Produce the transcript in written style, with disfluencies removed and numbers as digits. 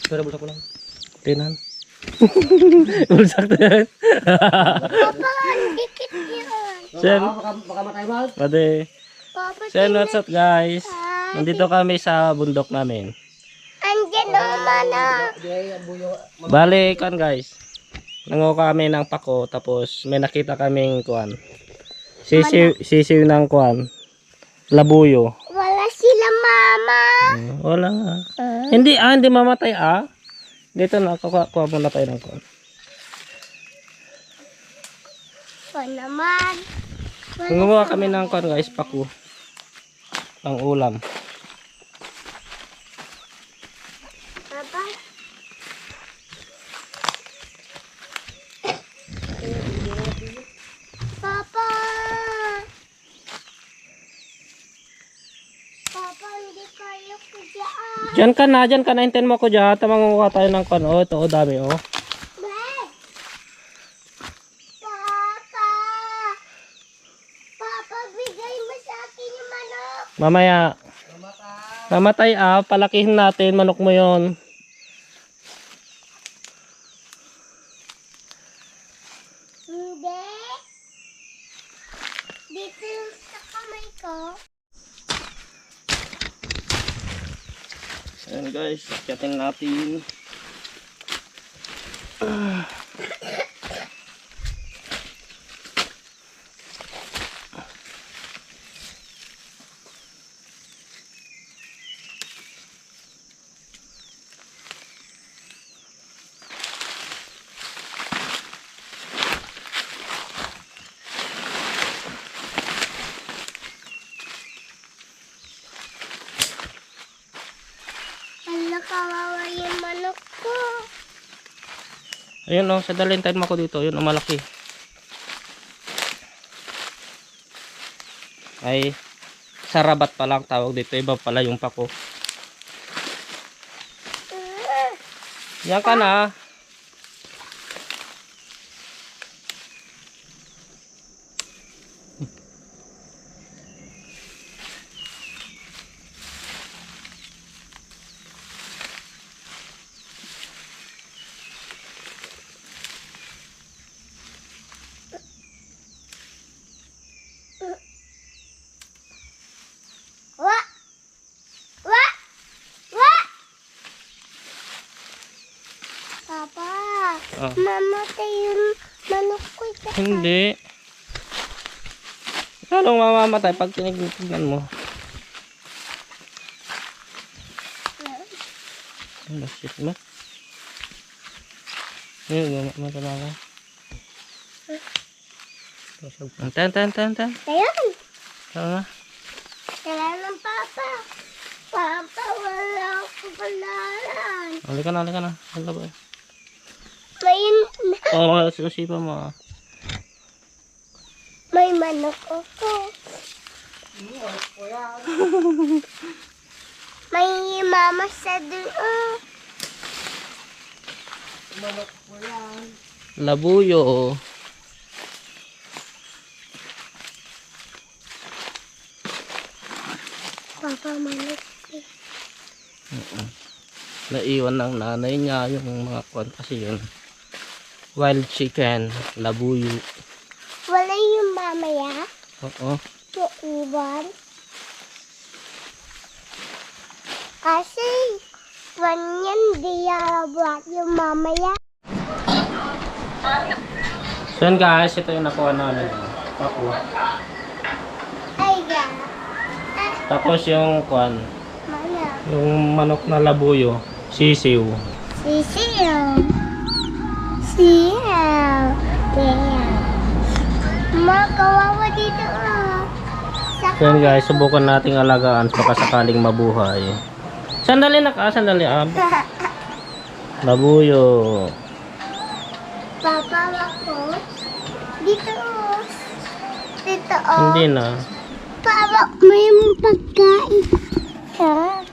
Pero bulsak mo lang. Tinan. Bulsak na yan. Papa, dikit yun. Sen. Baka matay mo. Pwede. Papa, Sen, what's up guys? Nandito kami sa bundok namin. andyan naman ah. Bale, kan guys. Nanguha kami ng pako. Tapos may nakita kaming kuan. Sisiw ng kuan. Labuyo. Wala sila mama. Wala. Hindi mamatay Dito na, kuha muna tayo ng kuan. O naman. Nanguha kami ng kuan guys, pako. Ang ulam. Papa. Papa. Papa, hindi kayo kudyan. Diyan ka na, hintayin mo ako dyan. Mangunguha tayo ng kuan. Oh, ito, dami, oh. Papa. Papa, bigay mo sa akin yung manok. Mamaya. Mamatay, palakihin natin. Manok mo yon. Hindi. Dito yung sa kamay ko. Ayan guys, akyatin natin. Hala, kawawa yung manok ko. Ayun oh, sadalhin tayo mo ako dito. Yun, malaki. Ay, sarabat pa lang tawag dito. Iba pala yung pako. Yan ka na. Wa! Wa! Wa! Papa, mamatay yung manok ko. Hindi. Lalong mamamatay pag tinignan mo. Ano shit mo? Ayun, matalaga. Tan. Ayan. Ano? Kaya ng papa. Papa, wala ako palaran. Halika na. Hala ba? May, Susipa mo. may manok ako. May mama sa doon. Labuyo. Papa, manok. Naiwan ng nanay niya yung mga kwan kasi yun. Wild chicken, labuyo. Wala yung mamaya. Oo. Yung iwan. Kasi, ganyan di buat yung mamaya. So yun guys, ito yung nakuha namin. Pako. Ay, ga. Tapos yung kwan, Mana? yung manok na labuyo, sisiw. Sisiyo. Siyaw. Siyaw. Makawawa dito So yun guys, subukan nating alagaan baka sakaling mabuhay. Sandali sandali. Labuyo. Papa ako. Dito. Dito. Hindi na. Papa, may pagkain. Ha?